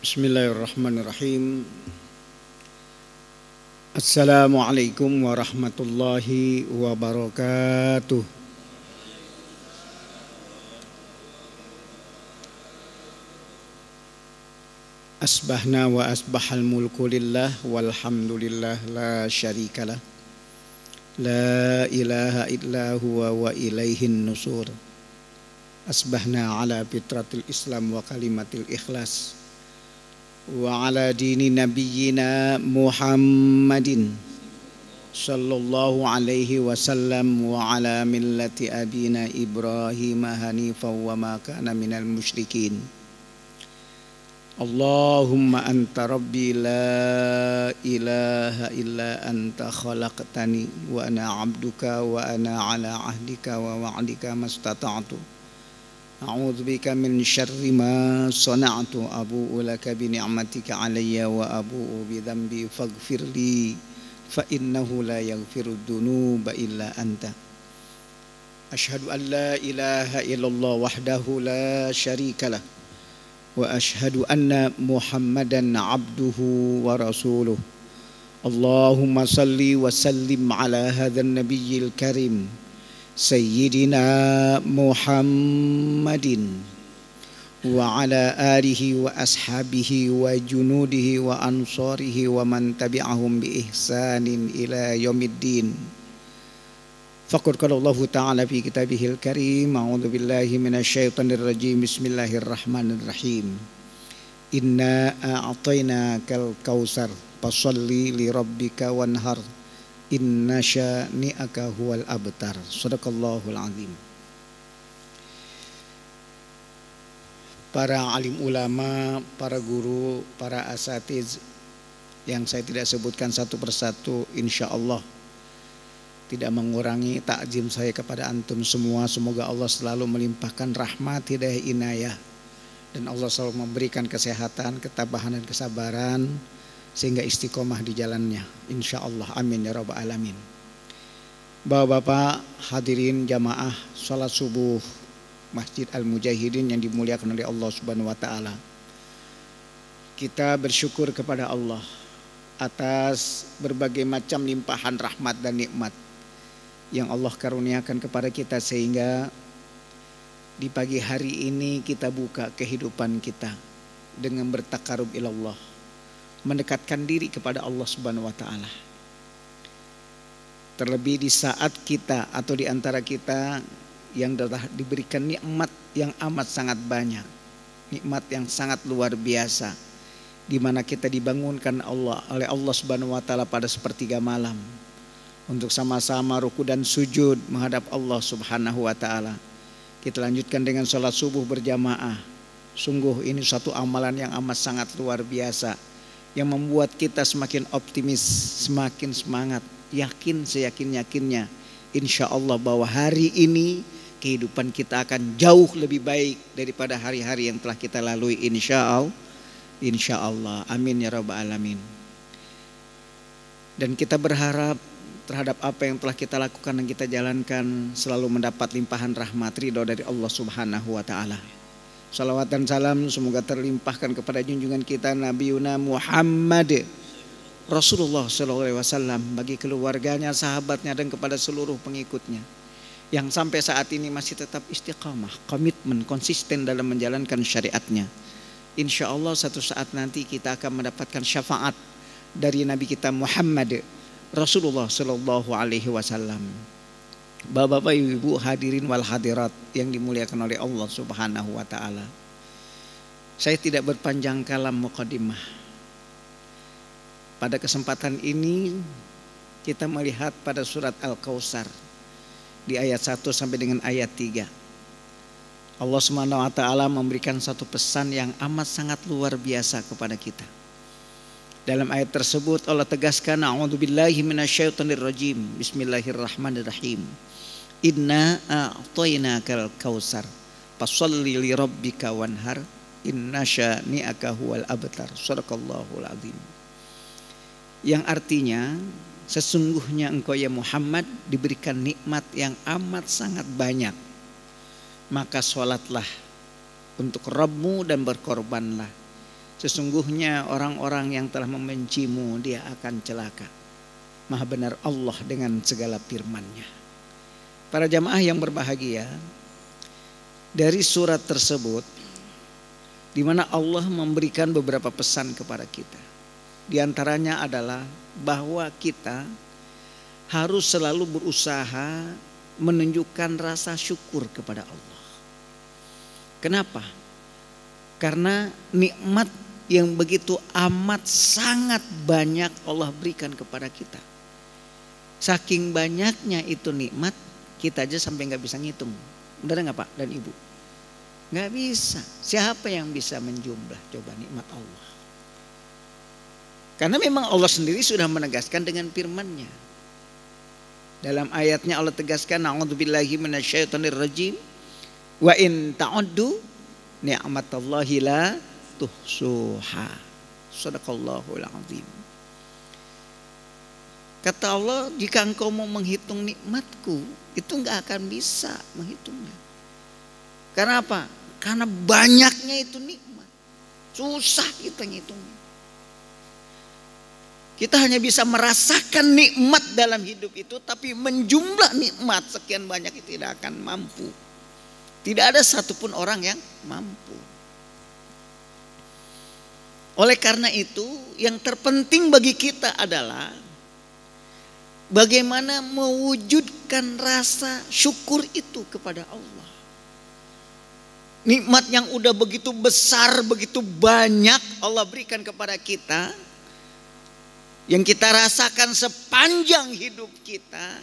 Bismillahirrahmanirrahim. Assalamualaikum warahmatullahi wabarakatuh. Asbahna wa asbahal mulku lillah walhamdulillah la syarikalah. La ilaha illa huwa wa ilaihin nusur. Asbahna ala fitratil Islam wa kalimatil ikhlas. Wa ala dini nabiyyina Muhammadin sallallahu alaihi wasallam wa ala millati abina Ibrahim hanifan wa ma kana minal musyrikin. Allahumma anta rabbi la ilaha illa anta khalaqtani wa ana abduka wa ana ala ahdika wa wa'dika mastata'tu. A'udzu bika min syarri ma sana'tu abu'u laka bi ni'matika 'alayya wa abu'u bi dzambi faghfirli fa innahu la yaghfiru dzunuba illa anta. Asyhadu an la ilaha illallah wahdahu la syarikalah wa asyhadu anna Muhammadan 'abduhu wa rasuluh. Allahumma salli wa sallim ala hadzal nabiyyil karim Sayyidina Muhammadin wa ala alihi wa ashabihi wa junudihi wa ansarihi wa man tabi'ahum bi ihsanin ila yaumiddin. Faqad qala Allah ta'ala fi kitabihil karim, a'udzu billahi minasyaitonir rajim, bismillahirrahmanirrahim. Inna a'tainakal kautsar fasholli li rabbika wanhar. Inna syani'aka huwal abtar. Shadaqallahul azim. Para alim ulama, para guru, para asatiz yang saya tidak sebutkan satu persatu, insya Allah tidak mengurangi takzim saya kepada antum semua. Semoga Allah selalu melimpahkan rahmat, hidayah, inayah, dan Allah selalu memberikan kesehatan, ketabahan dan kesabaran sehingga istiqomah di jalannya, insya Allah, amin ya rabbal alamin. Bapak-bapak hadirin jamaah salat subuh Masjid Al-Mujahidin yang dimuliakan oleh Allah Subhanahu wa taala. Kita bersyukur kepada Allah atas berbagai macam limpahan rahmat dan nikmat yang Allah karuniakan kepada kita, sehingga di pagi hari ini kita buka kehidupan kita dengan bertakarub ilallah, mendekatkan diri kepada Allah Subhanahu wa taala. Terlebih di saat kita atau di antara kita yang telah diberikan nikmat yang amat sangat banyak, nikmat yang sangat luar biasa, di mana kita dibangunkan oleh Allah Subhanahu wa taala pada sepertiga malam untuk sama-sama ruku dan sujud menghadap Allah Subhanahu wa taala. Kita lanjutkan dengan salat subuh berjamaah. Sungguh ini suatu amalan yang amat sangat luar biasa, yang membuat kita semakin optimis, semakin semangat, yakin seyakin-yakinnya insya Allah bahwa hari ini kehidupan kita akan jauh lebih baik daripada hari-hari yang telah kita lalui, insya Allah, amin ya rabbal alamin. Dan kita berharap terhadap apa yang telah kita lakukan dan kita jalankan selalu mendapat limpahan rahmat ridho dari Allah Subhanahu wa taala. Salawat dan salam semoga terlimpahkan kepada junjungan kita Nabi Yuna Muhammad Rasulullah sallallahu alaihi wasallam, bagi keluarganya, sahabatnya, dan kepada seluruh pengikutnya yang sampai saat ini masih tetap istiqamah, komitmen, konsisten dalam menjalankan syariatnya. Insya Allah satu saat nanti kita akan mendapatkan syafaat dari Nabi kita Muhammad Rasulullah sallallahu alaihi wasallam. Bapak-bapak, ibu hadirin wal hadirat yang dimuliakan oleh Allah Subhanahu wa taala. Saya tidak berpanjang kalam muqaddimah. Pada kesempatan ini kita melihat pada surat Al-Kautsar di ayat 1 sampai dengan ayat 3. Allah Subhanahu wa taala memberikan satu pesan yang amat sangat luar biasa kepada kita. Dalam ayat tersebut Allah tegaskan, a'udzubillahi minasyaitonir rajim, bismillahirrahmanirrahim. Inna a'tainakal kautsar fasholli li rabbika wanhar. Inna syani'aka huwal abtar. Shadaqallahul azim. Yang artinya sesungguhnya engkau ya Muhammad diberikan nikmat yang amat sangat banyak, maka sholatlah untuk Rabbmu dan berkorbanlah. Sesungguhnya orang-orang yang telah membencimu dia akan celaka. Maha benar Allah dengan segala firman-Nya. Para jamaah yang berbahagia, dari surat tersebut di mana Allah memberikan beberapa pesan kepada kita. Di antaranya adalah bahwa kita harus selalu berusaha menunjukkan rasa syukur kepada Allah. Kenapa? Karena nikmat yang begitu amat sangat banyak Allah berikan kepada kita. Saking banyaknya itu nikmat, kita aja sampai nggak bisa ngitung. Benar nggak Pak dan Ibu? Nggak bisa. Siapa yang bisa menjumlah coba nikmat Allah? Karena memang Allah sendiri sudah menegaskan dengan firman-Nya. Dalam ayatnya Allah tegaskan, a'udzubillahi minasyaitonir rajim, wa in ta'uddu ni'matallahi la tuhsuha. Shadaqallahul azim. Kata Allah, jika engkau mau menghitung nikmatku, itu enggak akan bisa menghitungnya. Karena apa? Karena banyaknya itu nikmat. Susah kita ngitungnya. Kita hanya bisa merasakan nikmat dalam hidup itu, tapi menjumlah nikmat sekian banyak itu tidak akan mampu. Tidak ada satupun orang yang mampu. Oleh karena itu, yang terpenting bagi kita adalah bagaimana mewujudkan rasa syukur itu kepada Allah. Nikmat yang udah begitu besar, begitu banyak Allah berikan kepada kita, yang kita rasakan sepanjang hidup kita,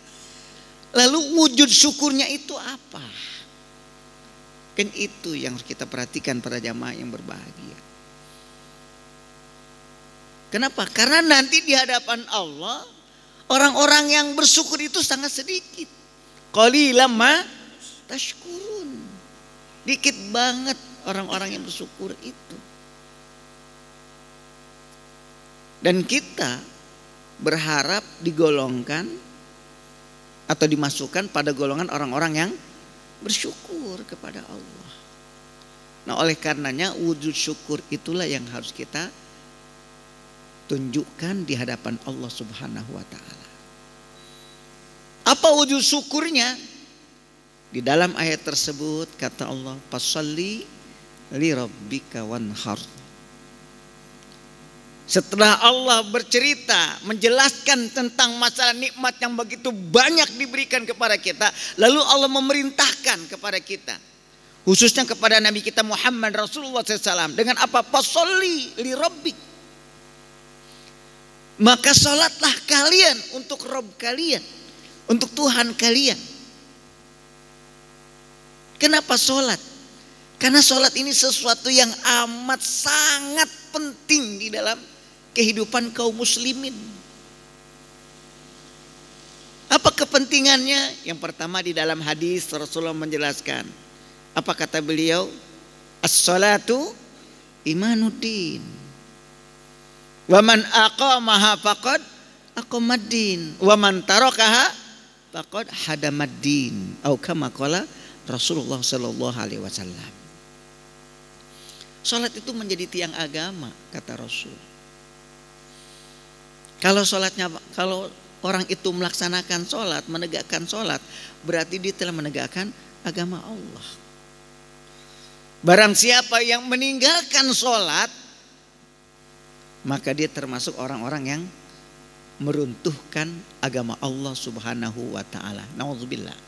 lalu wujud syukurnya itu apa? Kan itu yang harus kita perhatikan para jamaah yang berbahagia. Kenapa? Karena nanti di hadapan Allah, orang-orang yang bersyukur itu sangat sedikit. Qalilan ma tashkurun. Dikit banget orang-orang yang bersyukur itu. Dan kita berharap digolongkan atau dimasukkan pada golongan orang-orang yang bersyukur kepada Allah. Nah, oleh karenanya wujud syukur itulah yang harus kita tunjukkan di hadapan Allah Subhanahu wa taala. Apa wujud syukurnya? Di dalam ayat tersebut kata Allah, "Fasholli li rabbika wanhar." Setelah Allah bercerita, menjelaskan tentang masalah nikmat yang begitu banyak diberikan kepada kita, lalu Allah memerintahkan kepada kita, khususnya kepada Nabi kita Muhammad Rasulullah SAW, dengan apa? Fasholli li rabbik. Maka sholatlah kalian untuk Rabb kalian, untuk Tuhan kalian. Kenapa sholat? Karena sholat ini sesuatu yang amat sangat penting di dalam kehidupan kaum muslimin. Apa kepentingannya? Yang pertama, di dalam hadis Rasulullah menjelaskan. Apa kata beliau? As-salatu imanuddin. Wa man aqamaha faqad aqamaddin. Wa man tarakaha faqad hadamaddin. Atau kama qala Rasulullah sallallahu alaihi wasallam. Salat itu menjadi tiang agama, kata Rasul. Kalau orang itu melaksanakan salat, menegakkan salat, berarti dia telah menegakkan agama Allah. Barang siapa yang meninggalkan salat, maka dia termasuk orang-orang yang meruntuhkan agama Allah Subhanahu wa taala. Nauzubillah.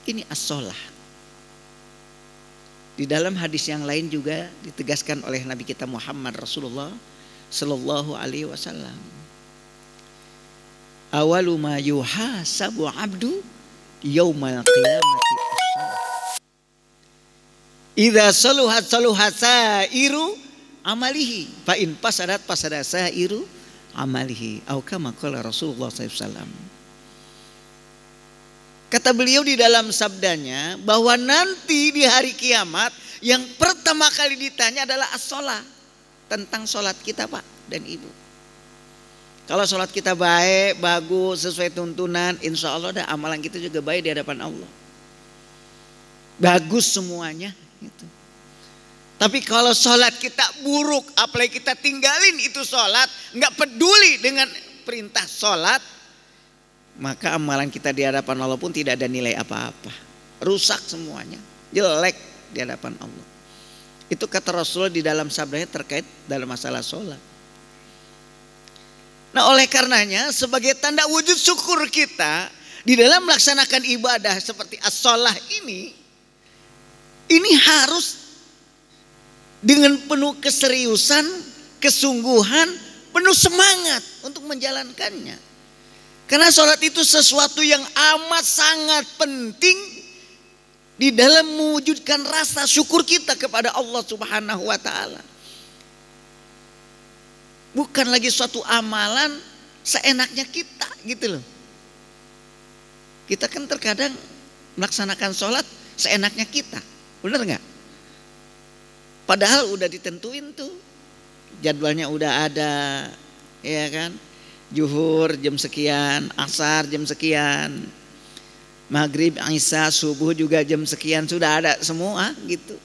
Ini as-shalah. Di dalam hadis yang lain juga ditegaskan oleh Nabi kita Muhammad Rasulullah sallallahu alaihi wasallam. Awalu ma yuhasabu 'abdu yaumal qiyamati as-shalah. Idza saluhat saluhat sairu amalihi fa in fasadat fasada sairu amalihi. Au kama qala Rasulullah sallallahu alaihi wasallam. Kata beliau di dalam sabdanya bahwa nanti di hari kiamat yang pertama kali ditanya adalah as-shalah, tentang sholat kita Pak dan Ibu. Kalau sholat kita baik, bagus, sesuai tuntunan, insya Allah dah amalan kita juga baik di hadapan Allah. Bagus semuanya gitu. Tapi kalau sholat kita buruk, apalagi kita tinggalin itu sholat, nggak peduli dengan perintah sholat, maka amalan kita di hadapan Allah pun tidak ada nilai apa-apa. Rusak semuanya, jelek di hadapan Allah. Itu kata Rasulullah di dalam sabdanya terkait dalam masalah sholat. Nah oleh karenanya sebagai tanda wujud syukur kita di dalam melaksanakan ibadah seperti as-sholah ini harus dengan penuh keseriusan, kesungguhan, penuh semangat untuk menjalankannya. Karena sholat itu sesuatu yang amat sangat penting di dalam mewujudkan rasa syukur kita kepada Allah Subhanahu wa taala. Bukan lagi suatu amalan seenaknya kita gitu loh. Kita kan terkadang melaksanakan sholat seenaknya kita, benar nggak? Padahal udah ditentuin tuh, jadwalnya udah ada, ya kan? Zuhur jam sekian, asar jam sekian, maghrib, isya, subuh juga jam sekian, sudah ada semua gitu.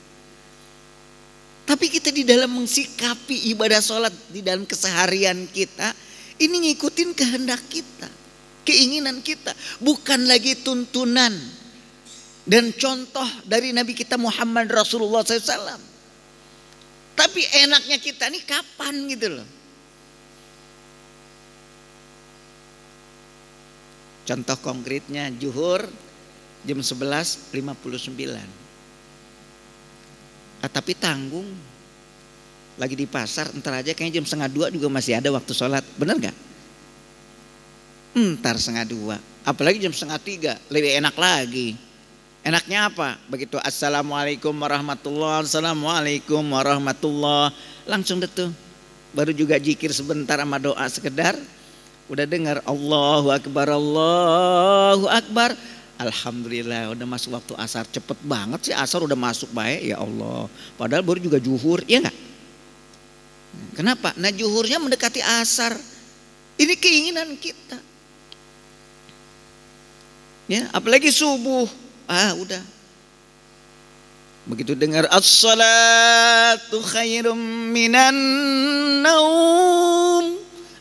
Tapi kita di dalam mensikapi ibadah sholat di dalam keseharian kita, ini ngikutin kehendak kita, keinginan kita, bukan lagi tuntunan dan contoh dari Nabi kita Muhammad Rasulullah SAW. Tapi enaknya kita nih kapan gitu loh. Contoh konkretnya zuhur jam 11.59. Tapi tanggung lagi di pasar, entar aja kayaknya jam 1:30 juga masih ada waktu sholat, bener gak? Entar 1:30, apalagi jam 2:30 lebih enak lagi. Enaknya apa? Begitu assalamualaikum warahmatullahi, assalamualaikum warahmatullahi, langsung deh tuh. Baru juga zikir sebentar sama doa sekedar, udah dengar Allahu Akbar, Allahu Akbar. Alhamdulillah udah masuk waktu asar, cepet banget sih asar udah masuk, baik ya Allah. Padahal baru juga zuhur, ya enggak? Kenapa? Nah zuhurnya mendekati asar. Ini keinginan kita. Ya, apalagi subuh. Udah. Begitu dengar as-salatu khairum minan naum.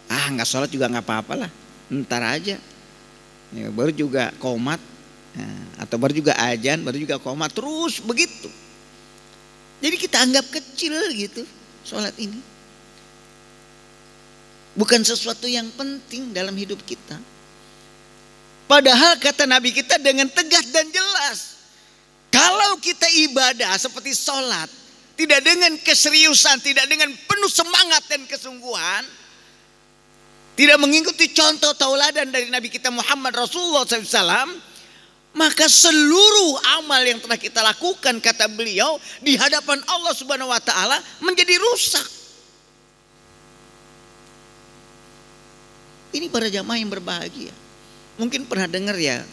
Enggak sholat juga enggak apa-apa lah. Ntar aja. Ya, baru juga qomat. Atau baru juga azan, baru juga qomat, terus begitu. Jadi kita anggap kecil gitu sholat ini. Bukan sesuatu yang penting dalam hidup kita. Padahal kata Nabi kita dengan tegas dan jelas, kalau kita ibadah seperti sholat, tidak dengan keseriusan, tidak dengan penuh semangat dan kesungguhan, tidak mengikuti contoh tauladan dari Nabi kita Muhammad Rasulullah SAW, maka seluruh amal yang telah kita lakukan, kata beliau, di hadapan Allah Subhanahu wa taala menjadi rusak. Ini para jamaah yang berbahagia. Mungkin pernah dengar ya,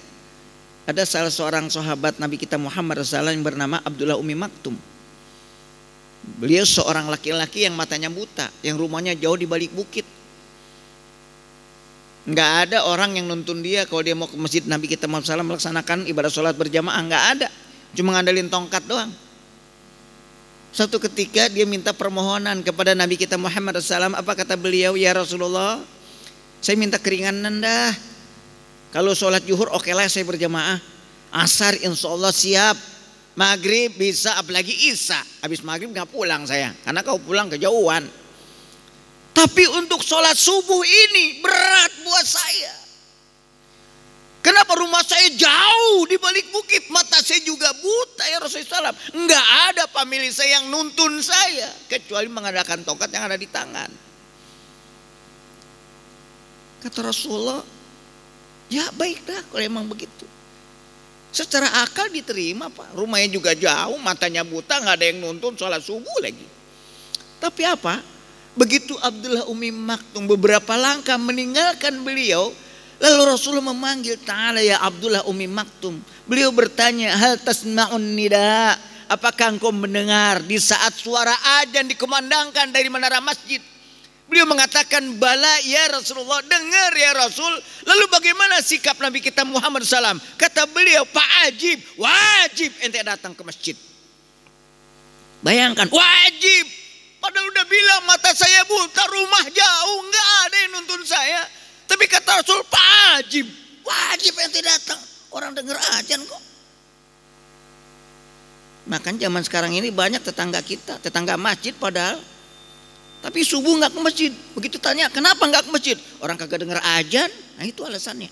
ada salah seorang sahabat Nabi kita Muhammad SAW yang bernama Abdullah Ummi Maktum. Beliau seorang laki-laki yang matanya buta, yang rumahnya jauh di balik bukit. Nggak ada orang yang nuntun dia kalau dia mau ke masjid Nabi kita Muhammad SAW melaksanakan ibadah sholat berjamaah, nggak ada. Cuma ngandelin tongkat doang. Suatu ketika dia minta permohonan kepada Nabi kita Muhammad SAW. Apa kata beliau? Ya Rasulullah, saya minta keringanan dah. Kalau sholat zuhur oke lah saya berjamaah. Asar insya Allah siap. Maghrib bisa, apalagi isya. Habis maghrib gak pulang saya, karena kau pulang kejauhan. Tapi untuk sholat subuh ini berat buat saya. Kenapa? Rumah saya jauh di balik bukit, mata saya juga buta ya Rasulullah SAW. Enggak ada famili saya yang nuntun saya, kecuali mengadakan tongkat yang ada di tangan. Kata Rasulullah, ya baiklah kalau emang begitu. Secara akal diterima Pak. Rumahnya juga jauh, matanya buta, gak ada yang nuntun sholat subuh lagi. Tapi apa? Begitu Abdullah Ummi Maktum beberapa langkah meninggalkan beliau, lalu Rasulullah memanggil, ta'ala ya Abdullah Ummi Maktum. Beliau bertanya, hal tasma'un nida, apakah engkau mendengar di saat suara azan dikumandangkan dari menara masjid? Beliau mengatakan, bala ya Rasulullah, dengar ya Rasul. Lalu bagaimana sikap Nabi kita Muhammad SAW? Kata beliau, Pak Ajib, wajib ente datang ke masjid. Bayangkan, wajib. Padahal udah bilang mata saya buta, rumah jauh, nggak ada yang nuntun saya. Tapi kata Rasul wajib. Wajib ente datang. Orang dengar azan kok. Makan zaman sekarang ini banyak tetangga kita, tetangga masjid padahal. Tapi subuh nggak ke masjid. Begitu tanya, kenapa nggak ke masjid? Orang kagak dengar azan. Nah itu alasannya.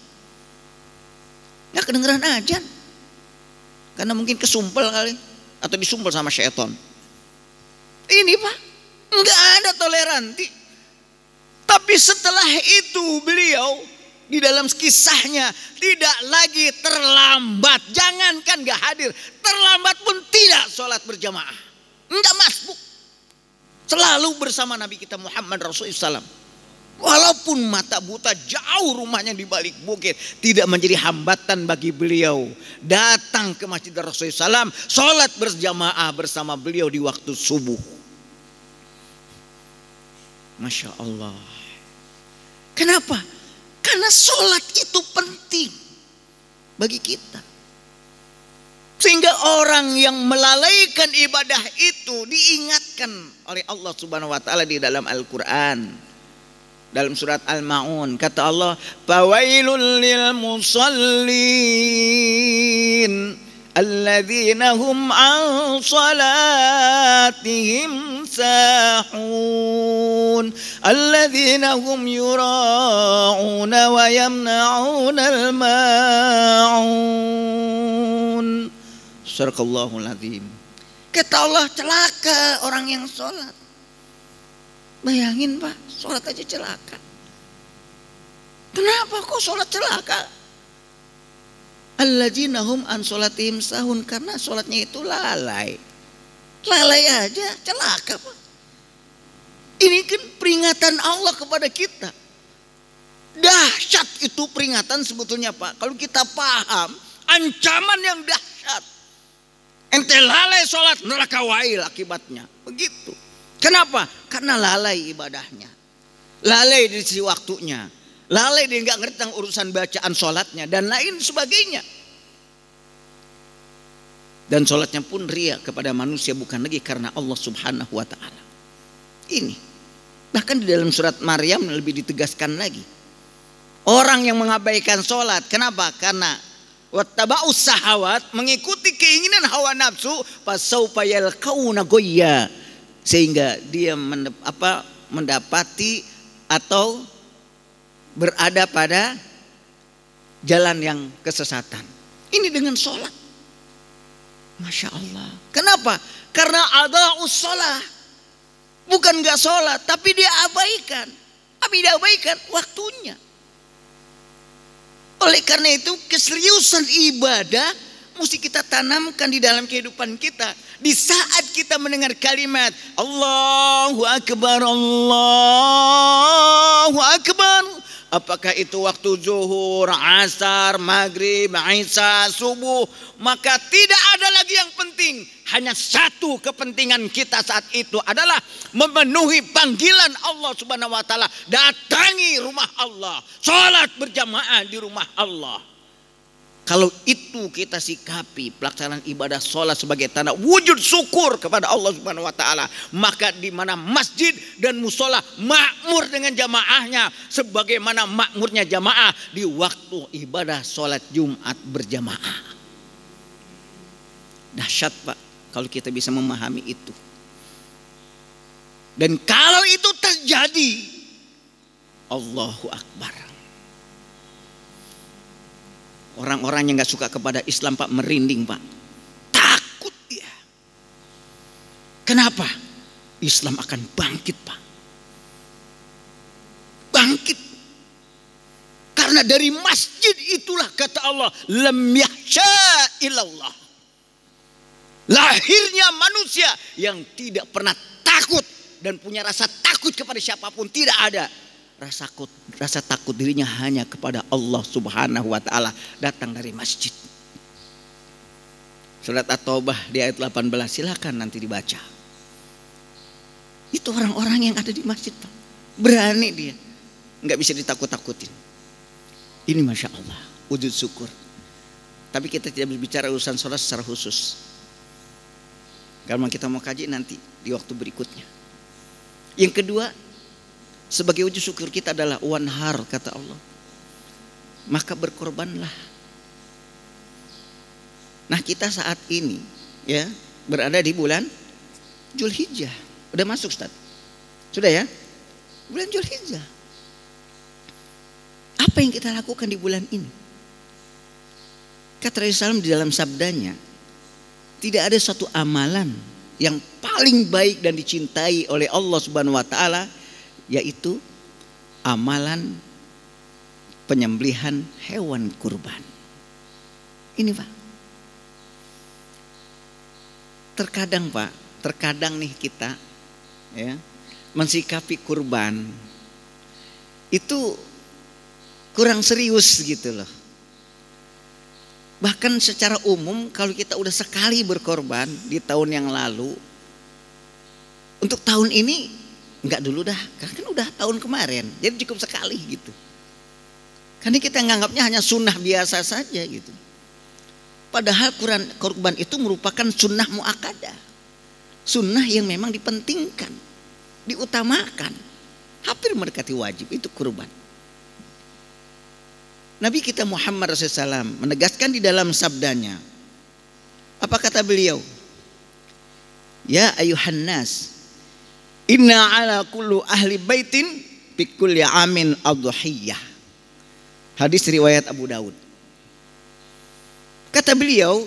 Nggak kedengeran azan. Karena mungkin kesumpel kali. Atau disumpel sama syaitan. Ini Pak, nggak ada toleransi. Tapi setelah itu beliau di dalam kisahnya tidak lagi terlambat. Jangankan nggak hadir, terlambat pun tidak sholat berjamaah. Nggak masbuk. Selalu bersama Nabi kita Muhammad Rasulullah SAW. Walaupun mata buta jauh rumahnya di balik bukit, tidak menjadi hambatan bagi beliau datang ke Masjid Rasulullah SAW, sholat berjamaah bersama beliau di waktu subuh. Masya Allah. Kenapa? Karena sholat itu penting bagi kita. Sehingga orang yang melalaikan ibadah itu diingatkan oleh Allah Subhanahu wa taala di dalam Al-Qur'an. Dalam surat Al-Ma'un kata Allah, "Fawailul lil musallin alladzina hum an salatihim sahun alladzina hum yura'una wa yamna'una al-ma'un." Sadaqallahul azim. Kata Allah, celaka orang yang sholat. Bayangin Pak, sholat aja celaka. Kenapa kok sholat celaka? Alladzina hum an sholatihim sahun, karena sholatnya itu lalai. Lalai aja celaka Pak. Ini kan peringatan Allah kepada kita. Dahsyat itu peringatan sebetulnya Pak. Kalau kita paham ancaman yang dahsyat. Ente lalai sholat, neraka wail akibatnya. Begitu. Kenapa? Karena lalai ibadahnya. Lalai di sisi waktunya. Lalai dia nggak ngerti tentang urusan bacaan sholatnya dan lain sebagainya. Dan sholatnya pun riya kepada manusia, bukan lagi karena Allah Subhanahu wa ta'ala. Ini. Bahkan di dalam surat Maryam lebih ditegaskan lagi. Orang yang mengabaikan sholat. Kenapa? Karena wattaba'us sahawat, mengikuti keinginan hawa nafsu, fasaufa yalqauna ghayya, sehingga dia mendapati atau berada pada jalan yang kesesatan. Ini dengan sholat. Masya Allah. Kenapa? Karena adaa'us sholat. Bukan gak sholat, tapi dia abaikan. Tapi dia abaikan waktunya. Oleh karena itu keseriusan ibadah mesti kita tanamkan di dalam kehidupan kita. Di saat kita mendengar kalimat Allahu Akbar, Allahu Akbar, apakah itu waktu zuhur, asar, maghrib, isya, subuh, maka tidak ada lagi yang penting. Hanya satu kepentingan kita saat itu adalah memenuhi panggilan Allah Subhanahu wa taala. Datangi rumah Allah, sholat berjamaah di rumah Allah. Kalau itu kita sikapi pelaksanaan ibadah sholat sebagai tanda wujud syukur kepada Allah Subhanahu wa taala, maka di mana masjid dan musola makmur dengan jamaahnya sebagaimana makmurnya jamaah di waktu ibadah sholat Jumat berjamaah. Dahsyat Pak kalau kita bisa memahami itu. Dan kalau itu terjadi, Allahu Akbar. Orang-orang yang gak suka kepada Islam Pak merinding Pak. Takut dia. Kenapa? Islam akan bangkit Pak. Bangkit. Karena dari masjid itulah kata Allah, lam yahsya illallah. Lahirnya manusia yang tidak pernah takut dan punya rasa takut kepada siapapun, tidak ada. Rasa takut dirinya hanya kepada Allah Subhanahu wa taala, datang dari masjid. Surat At-Taubah di ayat 18, silakan nanti dibaca. Itu orang-orang yang ada di masjid Pak. Berani dia, nggak bisa ditakut-takutin. Ini Masya Allah, wujud syukur. Tapi kita tidak berbicara urusan sholat secara khusus. Kalau kita mau kaji nanti di waktu berikutnya. Yang kedua, sebagai wujud syukur kita adalah wanhar, kata Allah. Maka berkorbanlah. Nah, kita saat ini ya berada di bulan Zulhijjah. Udah masuk, Ustaz? Sudah ya? Bulan Zulhijjah. Apa yang kita lakukan di bulan ini? Kata Rasulullah SAW di dalam sabdanya, tidak ada satu amalan yang paling baik dan dicintai oleh Allah Subhanahu wa taala, yaitu amalan penyembelihan hewan kurban. Ini Pak. Terkadang nih kita ya mensikapi kurban itu kurang serius gitu loh. Bahkan secara umum kalau kita udah sekali berkorban di tahun yang lalu, untuk tahun ini enggak dulu dah, karena kan udah tahun kemarin, jadi cukup sekali gitu. Karena kita nganggapnya hanya sunnah biasa saja gitu. Padahal korban itu merupakan sunnah muakkadah, sunnah yang memang dipentingkan, diutamakan, hampir mendekati wajib, itu kurban. Nabi kita Muhammad Rasulullah SAW menegaskan di dalam sabdanya, apa kata beliau? Ya ayuhan nas, inna ala kullu ahli baitin bi kulli amin adhuhiyah. Hadis riwayat Abu Daud. Kata beliau,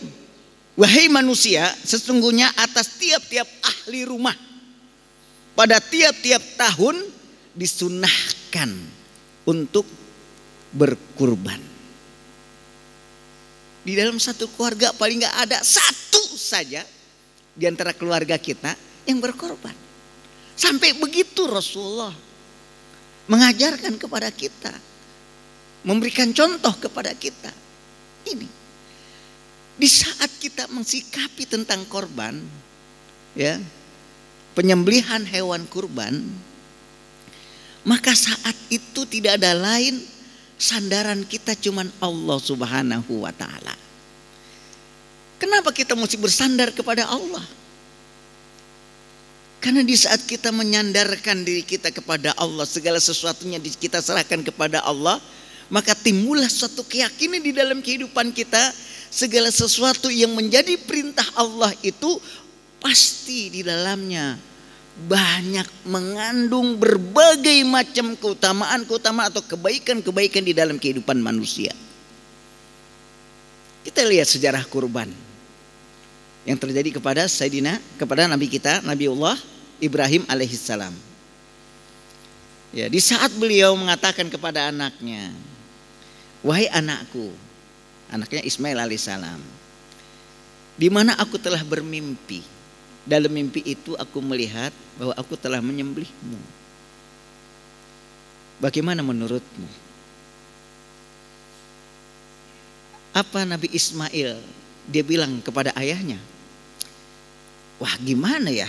wahai manusia, sesungguhnya atas tiap-tiap ahli rumah pada tiap-tiap tahun disunahkan untuk berkurban. Di dalam satu keluarga paling nggak ada satu saja di antara keluarga kita yang berkorban. Sampai begitu Rasulullah mengajarkan kepada kita, memberikan contoh kepada kita. Ini di saat kita mensikapi tentang korban, ya, penyembelihan hewan kurban, maka saat itu tidak ada lain sandaran kita cuman Allah Subhanahu wa taala. Kenapa kita mesti bersandar kepada Allah? Karena di saat kita menyandarkan diri kita kepada Allah, segala sesuatunya kita serahkan kepada Allah, maka timbullah suatu keyakinan di dalam kehidupan kita, segala sesuatu yang menjadi perintah Allah itu pasti di dalamnya banyak mengandung berbagai macam keutamaan atau kebaikan di dalam kehidupan manusia. Kita lihat sejarah kurban yang terjadi kepada Nabi kita, Nabiullah Ibrahim alaihissalam. Ya, di saat beliau mengatakan kepada anaknya, wahai anakku, anaknya Ismail alaihissalam, di mana aku telah bermimpi. Dalam mimpi itu aku melihat bahwa aku telah menyembelihmu. Bagaimana menurutmu? Apa Nabi Ismail dia bilang kepada ayahnya? Wah, gimana ya?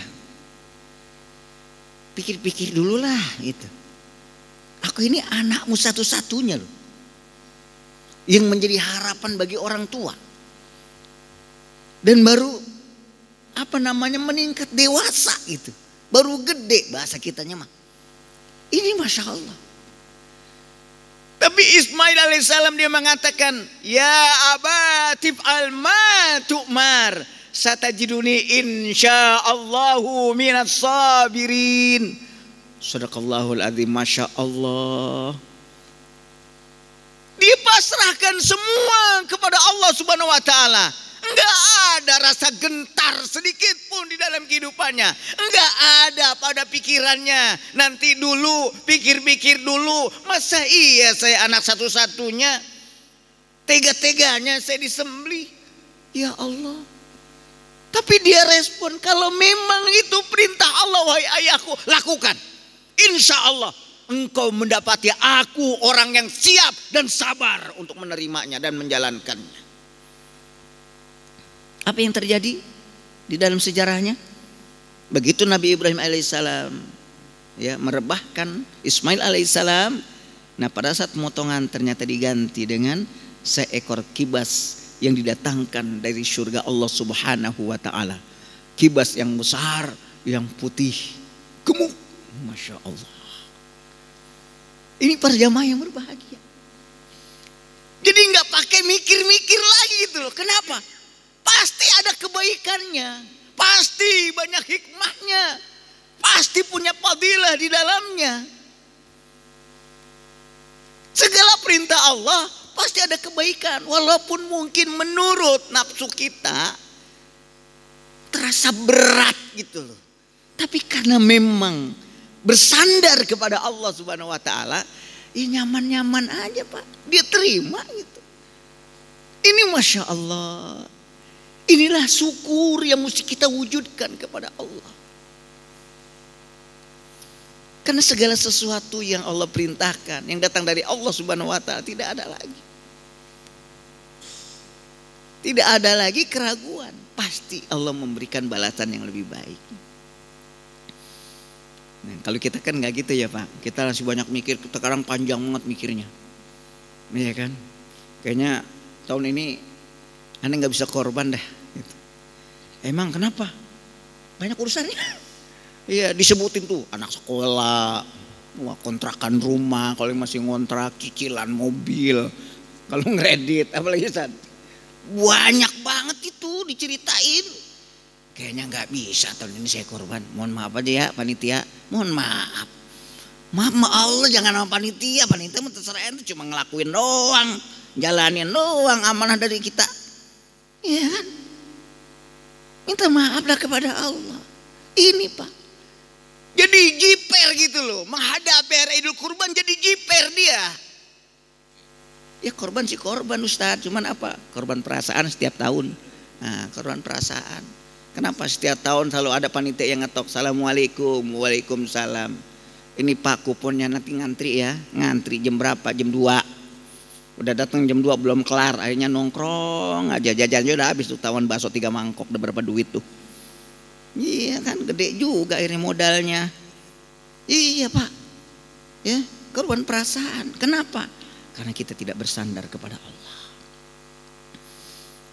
Pikir-pikir dulu lah gitu. Aku ini anakmu satu-satunya loh, yang menjadi harapan bagi orang tua. Dan baru meningkat dewasa itu, baru gede bahasa kitanya mah. Ini Masya Allah. Tapi Ismail alaihissalam dia mengatakan, ya abatif alma tu'mar satajiduni insyaallahu minas sabirin. Sadaqallahul adzim. Masya Allah. Dipasrahkan semua kepada Allah Subhanahu wa taala. Enggak ada rasa gentar sedikit pun di dalam kehidupannya. Enggak ada pada pikirannya, nanti dulu, pikir-pikir dulu. Masa iya saya anak satu-satunya, tega-teganya saya disembelih, ya Allah. Tapi dia respon, kalau memang itu perintah Allah, wahai ayahku, lakukan. Insya Allah engkau mendapati aku orang yang siap dan sabar untuk menerimanya dan menjalankannya. Apa yang terjadi di dalam sejarahnya? Begitu Nabi Ibrahim alaihissalam ya merebahkan Ismail alaihissalam, nah pada saat pemotongan ternyata diganti dengan seekor kibas yang didatangkan dari surga Allah Subhanahu wa taala. kibas yang besar, yang putih, gemuk. Masya Allah. Ini para jamaah yang berbahagia. Jadi nggak pakai mikir-mikir lagi gitu loh. Kenapa? Pasti ada kebaikannya, pasti banyak hikmahnya, pasti punya fadilah di dalamnya. Segala perintah Allah pasti ada kebaikan, walaupun mungkin menurut nafsu kita terasa berat gitu loh. Tapi karena memang bersandar kepada Allah Subhanahu wa taala, ya nyaman-nyaman aja Pak. Dia terima gitu. Ini Masya Allah. Inilah syukur yang mesti kita wujudkan kepada Allah. Karena segala sesuatu yang Allah perintahkan, yang datang dari Allah Subhanahu wa taala, tidak ada lagi. Tidak ada lagi keraguan. Pasti Allah memberikan balasan yang lebih baik. Nah, kalau kita kan nggak gitu ya Pak. Kita masih banyak mikir, sekarang panjang banget mikirnya. Iya kan? Kayaknya tahun ini aneh nggak bisa korban dah. Gitu. Emang kenapa? Banyak urusannya. Iya disebutin tuh anak sekolah, kontrakan rumah, kalau masih ngontrak, cicilan mobil, kalau ngeredit, apalagi San. Banyak banget itu diceritain. Kayaknya nggak bisa tahun ini saya korban. Mohon maaf aja ya panitia. Mohon maaf. Maaf sama Allah, jangan sama panitia. Panitia mah terserah itu cuma ngelakuin doang, jalanin doang amanah dari kita. Iya kan? Minta maaflah kepada Allah. Ini Pak. Jadi jiper gitu loh. Menghadapi hari Idul Kurban jadi jiper dia. Ya korban sih korban Ustadz. Cuman apa? Korban perasaan setiap tahun. Nah, korban perasaan. Kenapa setiap tahun selalu ada panitia yang ngetok Assalamualaikum, Waalaikumsalam. Ini Pak kuponnya nanti ngantri ya. Ngantri jam berapa? Jam 2. Udah datang jam 2 belum kelar. Akhirnya nongkrong aja. Jajannya udah habis tuh, tawan bakso 3 mangkok. Udah berapa duit tuh. Iya kan gede juga akhirnya modalnya. Iya Pak. Ya, korban perasaan. Kenapa? Karena kita tidak bersandar kepada Allah.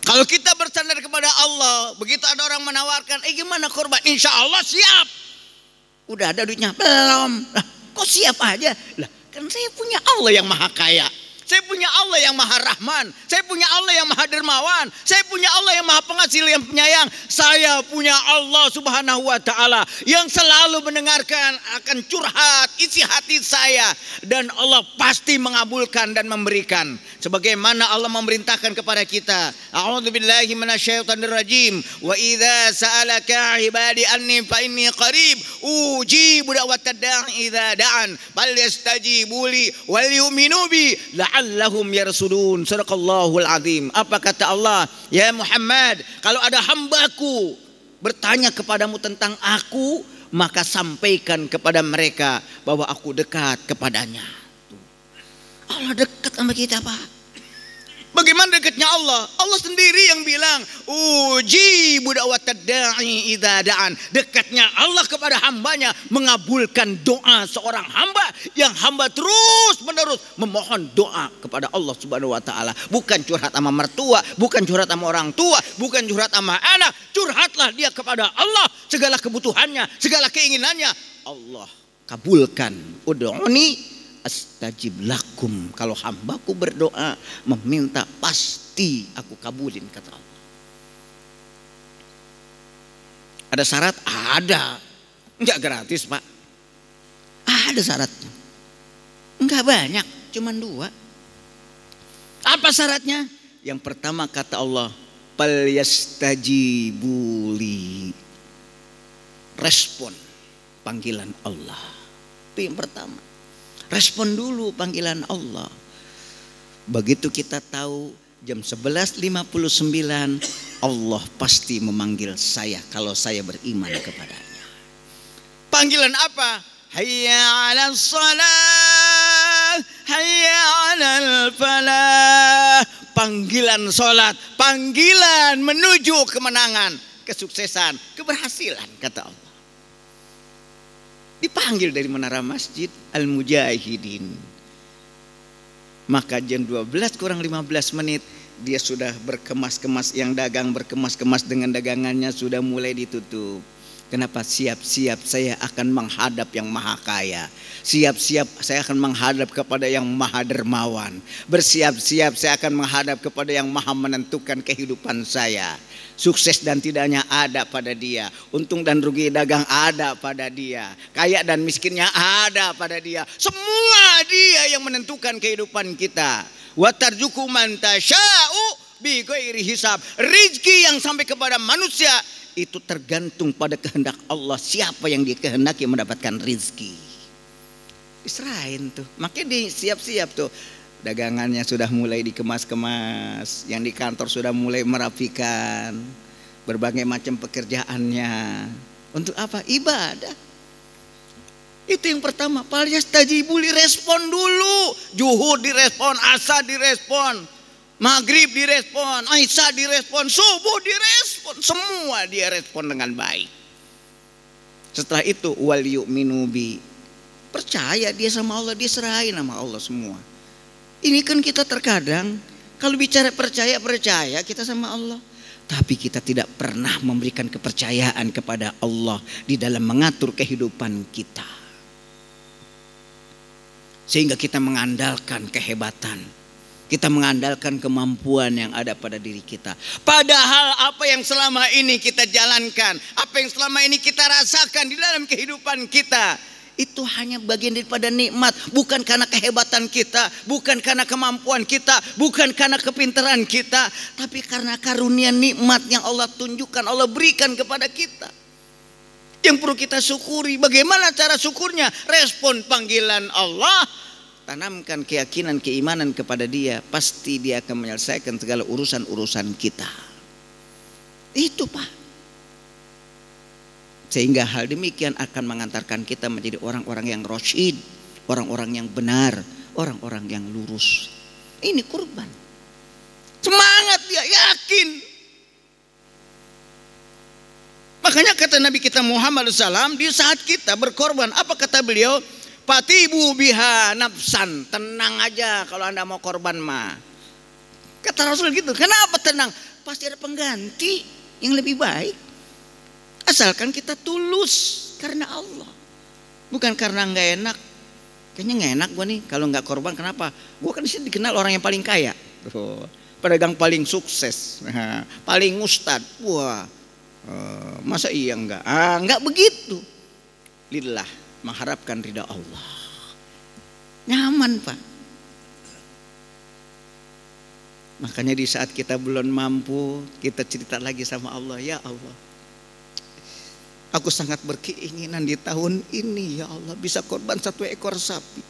Kalau kita bersandar kepada Allah, begitu ada orang menawarkan, gimana korban? Insya Allah siap. Udah ada duitnya? Belum. Lah, kok siap aja? Lah, kan saya punya Allah yang maha kaya. Saya punya Allah yang maha rahman. Saya punya Allah yang maha dermawan. Saya punya Allah yang maha pengasih, yang penyayang. Saya punya Allah Subhanahu wa taala yang selalu mendengarkan akan curhat isi hati saya, dan Allah pasti mengabulkan dan memberikan sebagaimana Allah memerintahkan kepada kita. A'udzubillahi minasyaitonir rajim. Wa idza sa'alaka 'ibadi anni fa inni qarib ujibu da'watad da'i idza da'an bal yastajibu li wal yu'minu bi la'allahum yarsudun. Sadaqallahul azim. Apa kata Allah? Ya Muhammad, kalau ada hambaku bertanya kepadamu tentang aku, maka sampaikan kepada mereka bahwa aku dekat kepadanya. Allah dekat sama kita Pak. Bagaimana dekatnya Allah? Allah sendiri yang bilang, ujibu da'watad da'i idza da'an. Dekatnya Allah kepada hambanya, mengabulkan doa seorang hamba yang hamba terus menerus memohon doa kepada Allah Subhanahu wa taala. Bukan curhat sama mertua, bukan curhat sama orang tua, bukan curhat sama anak. Curhatlah dia kepada Allah, segala kebutuhannya, segala keinginannya Allah kabulkan. Ud'uni astajib lakum. Kalau hambaku berdoa meminta, pasti aku kabulin, kata Allah. Ada syarat? Ada. Enggak gratis Pak. Ada syaratnya. Enggak banyak, cuman 2. Apa syaratnya? Yang pertama kata Allah, fal yastajibuli. Respon panggilan Allah. Itu yang pertama. Respon dulu panggilan Allah. Begitu kita tahu jam 11.59 Allah pasti memanggil saya kalau saya beriman kepadanya. Panggilan apa? Hayya 'alas shalah, hayya 'alal falah. Panggilan salat, panggilan menuju kemenangan, kesuksesan, keberhasilan, kata Allah. Dipanggil dari menara masjid Al-Mujahidin. Maka jam 12 kurang 15 menit dia sudah berkemas-kemas, yang dagang berkemas-kemas dengan dagangannya sudah mulai ditutup. Kenapa? Siap-siap saya akan menghadap yang maha kaya. Siap-siap saya akan menghadap kepada yang maha dermawan. Bersiap-siap saya akan menghadap kepada yang maha menentukan kehidupan saya. Sukses dan tidaknya ada pada dia. Untung dan rugi dagang ada pada dia. Kaya dan miskinnya ada pada dia. Semua dia yang menentukan kehidupan kita. Wa tarzuqu man tasya'u bi ghairi hisab. Rizki yang sampai kepada manusia itu tergantung pada kehendak Allah. Siapa yang dikehendaki mendapatkan rizki, diserahin tuh. Makanya disiap-siap tuh. Dagangannya sudah mulai dikemas-kemas, yang di kantor sudah mulai merapikan, berbagai macam pekerjaannya. Untuk apa? Ibadah. Itu yang pertama. Falyastajibu, direspon dulu. Zuhur direspon, asar direspon, maghrib direspon, Aisyah direspon, subuh direspon, semua dia respon dengan baik. Setelah itu wal yu'minu bi, percaya dia sama Allah, dia serahin sama Allah semua. Ini kan kita terkadang kalau bicara percaya kita sama Allah, tapi kita tidak pernah memberikan kepercayaan kepada Allah di dalam mengatur kehidupan kita, sehingga kita mengandalkan kehebatan, kita mengandalkan kemampuan yang ada pada diri kita. Padahal apa yang selama ini kita jalankan, apa yang selama ini kita rasakan di dalam kehidupan kita, itu hanya bagian daripada nikmat. Bukan karena kehebatan kita, bukan karena kemampuan kita, bukan karena kepintaran kita, tapi karena karunia nikmat yang Allah tunjukkan, Allah berikan kepada kita, yang perlu kita syukuri. Bagaimana cara syukurnya? Respon panggilan Allah, tanamkan keyakinan, keimanan kepada dia, pasti dia akan menyelesaikan segala urusan-urusan kita. Itu Pak. Sehingga hal demikian akan mengantarkan kita menjadi orang-orang yang rasyid, orang-orang yang benar, orang-orang yang lurus. Ini kurban. Semangat dia, yakin. Makanya kata Nabi kita Muhammad SAW, di saat kita berkorban, apa kata beliau? Fatibu biha nafsan, tenang aja kalau anda mau korban mah. Kata Rasul gitu. Kenapa tenang? Pasti ada pengganti yang lebih baik. Asalkan kita tulus karena Allah, bukan karena nggak enak. Kayaknya nggak enak gue nih kalau nggak korban. Kenapa? Gue kan disini dikenal orang yang paling kaya, pedagang paling sukses, paling ustad. Wah, masa iya enggak? Enggak begitu. Lillah, mengharapkan ridha Allah. Nyaman Pak. Makanya di saat kita belum mampu, kita cerita lagi sama Allah. Ya Allah, aku sangat berkeinginan di tahun ini ya Allah bisa korban 1 ekor sapi.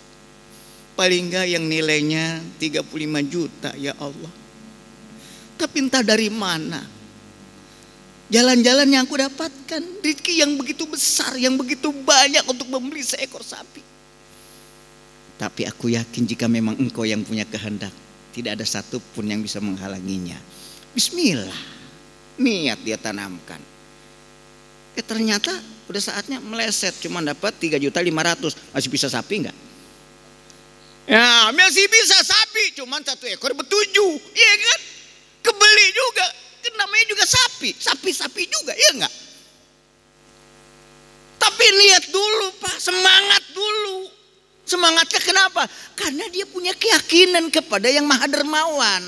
Paling enggak yang nilainya 35 juta ya Allah. Tapi entah dari mana jalan-jalan yang aku dapatkan, rezeki yang begitu besar, yang begitu banyak untuk membeli 1 ekor sapi. Tapi aku yakin jika memang Engkau yang punya kehendak, tidak ada satupun yang bisa menghalanginya. Bismillah, niat dia tanamkan. Ternyata udah saatnya meleset, cuma dapat 3.500.000. Masih bisa sapi enggak? Ya masih bisa sapi, cuma 1 ekor ber-7, iya kan? Kebeli juga. Namanya juga sapi, sapi-sapi juga, ya enggak? Tapi niat dulu Pak, semangat dulu. Semangatnya kenapa? Karena dia punya keyakinan kepada yang maha dermawan,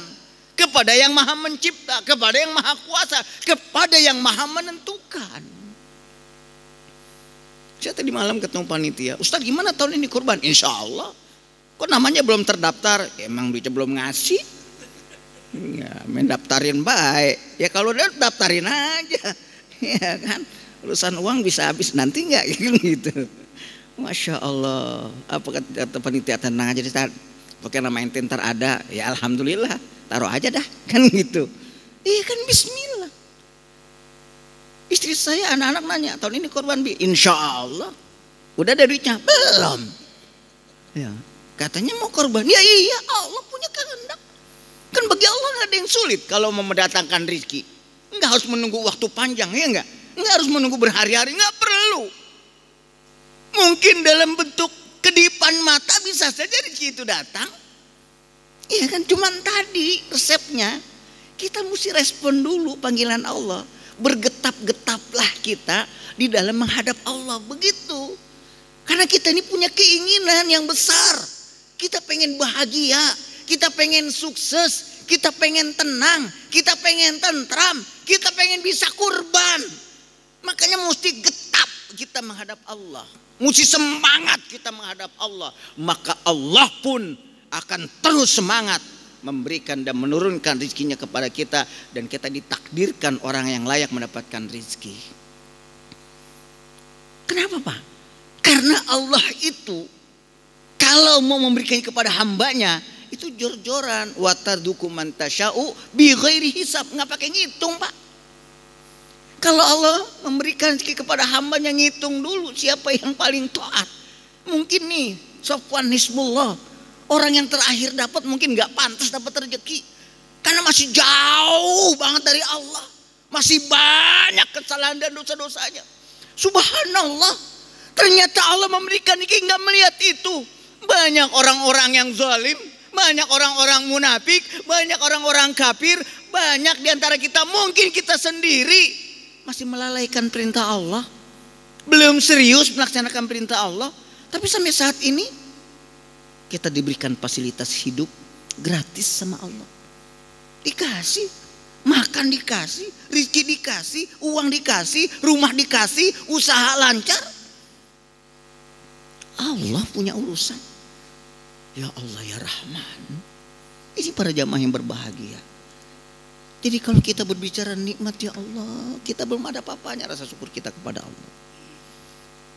kepada yang maha mencipta, kepada yang maha kuasa, kepada yang maha menentukan. Saya tadi malam ketemu panitia, Ustaz gimana tahun ini kurban? Insya Allah. Kok namanya belum terdaftar? Ya, emang duitnya belum ngasih. Ya, mendaftarin baik. Ya kalau udah daftarin aja, ya kan. Urusan uang bisa habis nanti nggak gitu. Masya Allah. Apa kata panitia? Tenang aja, pakai nama ente ntar ada. Ya alhamdulillah, taruh aja dah, kan gitu. Iya kan, Bismillah. Istri saya, anak-anak nanya, tahun ini korban bi? Insya Allah. Udah ada duitnya? Belum. Ya, katanya mau korban. Ya iya, Allah punya kehendak. Kan bagi Allah nggak ada yang sulit kalau mau mendatangkan rezeki. Nggak harus menunggu waktu panjang, ya nggak? Nggak harus menunggu berhari-hari, nggak perlu. Mungkin dalam bentuk kedipan mata bisa saja rezeki itu datang. Iya kan, cuman tadi resepnya kita mesti respon dulu panggilan Allah. Bergetap-getaplah kita di dalam menghadap Allah. Begitu. Karena kita ini punya keinginan yang besar. Kita pengen bahagia, kita pengen sukses, kita pengen tenang, kita pengen tentram, kita pengen bisa kurban. Makanya mesti getap kita menghadap Allah. Mesti semangat kita menghadap Allah. Maka Allah pun akan terus semangat memberikan dan menurunkan rezekinya kepada kita, dan kita ditakdirkan orang yang layak mendapatkan rezeki. Kenapa Pak? Karena Allah itu kalau mau memberikan kepada hambanya itu jor-joran. Wa tarzuqu man tasya'u bi ghairi hisab, nggak pakai ngitung Pak. Kalau Allah memberikan rezeki kepada hambanya, ngitung dulu siapa yang paling taat. Mungkin nih Sofwan Hisbullah, orang yang terakhir dapat mungkin nggak pantas dapat rezeki karena masih jauh banget dari Allah, masih banyak kesalahan dan dosa-dosanya. Subhanallah, ternyata Allah memberikan rezeki nggak melihat itu. Banyak orang-orang yang zalim, banyak orang-orang munafik, banyak orang-orang kafir, banyak diantara kita, mungkin kita sendiri masih melalaikan perintah Allah, belum serius melaksanakan perintah Allah. Tapi sampai saat ini kita diberikan fasilitas hidup gratis sama Allah. Dikasih, makan dikasih, rezeki dikasih, uang dikasih, rumah dikasih, usaha lancar. Allah punya urusan. Ya Allah ya Rahman. Ini para jamaah yang berbahagia. Jadi kalau kita berbicara nikmat ya Allah, kita belum ada apa-apanya rasa syukur kita kepada Allah.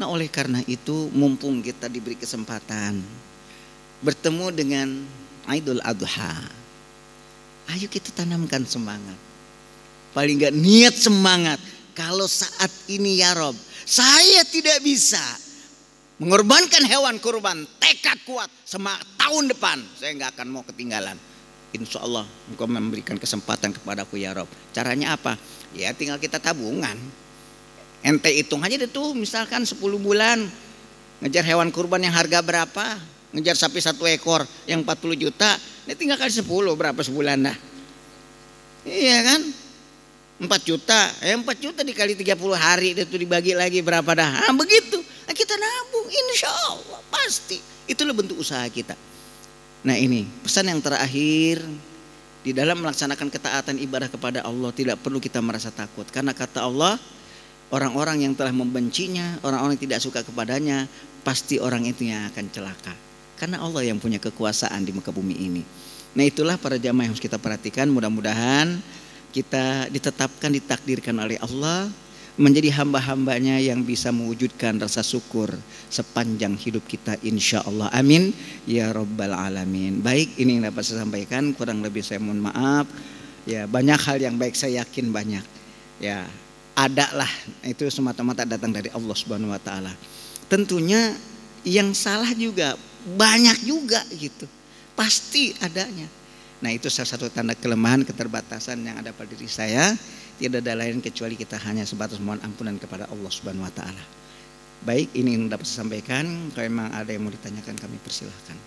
Nah oleh karena itu, mumpung kita diberi kesempatan bertemu dengan Idul Adha, ayo kita tanamkan semangat. Paling enggak niat semangat. Kalau saat ini ya Rob, saya tidak bisa mengorbankan hewan kurban, tekad kuat, semangat tahun depan saya nggak akan mau ketinggalan. Insya Allah engkau memberikan kesempatan kepadaku ya Rob. Caranya apa? Ya tinggal kita tabungan. Ente hitung aja deh tuh, misalkan 10 bulan ngejar hewan kurban yang harga berapa, ngejar sapi 1 ekor yang 40 juta, ini tinggal kali 10 berapa sebulan dah. Iya kan? 4 juta, 4 juta dikali 30 hari itu dibagi lagi berapa dah. Nah, begitu. Nah, kita nabung, insya Allah pasti. Itulah bentuk usaha kita. Nah ini pesan yang terakhir, di dalam melaksanakan ketaatan ibadah kepada Allah tidak perlu kita merasa takut. Karena kata Allah, orang-orang yang telah membencinya, orang-orang yang tidak suka kepadanya, pasti orang itu yang akan celaka. Karena Allah yang punya kekuasaan di muka bumi ini. Nah itulah para jamaah yang harus kita perhatikan. Mudah-mudahan kita ditetapkan, ditakdirkan oleh Allah menjadi hamba-hambanya yang bisa mewujudkan rasa syukur sepanjang hidup kita insya Allah. Amin ya Rabbal Alamin. Baik, ini yang dapat saya sampaikan, kurang lebih saya mohon maaf. Ya banyak hal yang baik, saya yakin banyak. Ya ada lah, itu semata-mata datang dari Allah Subhanahu Wa Taala. Tentunya yang salah juga banyak juga gitu, pasti adanya. Nah itu salah satu tanda kelemahan, keterbatasan yang ada pada diri saya. Tidak ada lain kecuali kita hanya sebatas mohon ampunan kepada Allah Subhanahu Wa Taala. Baik, ini yang dapat saya sampaikan. Kalau memang ada yang mau ditanyakan, kami persilahkan.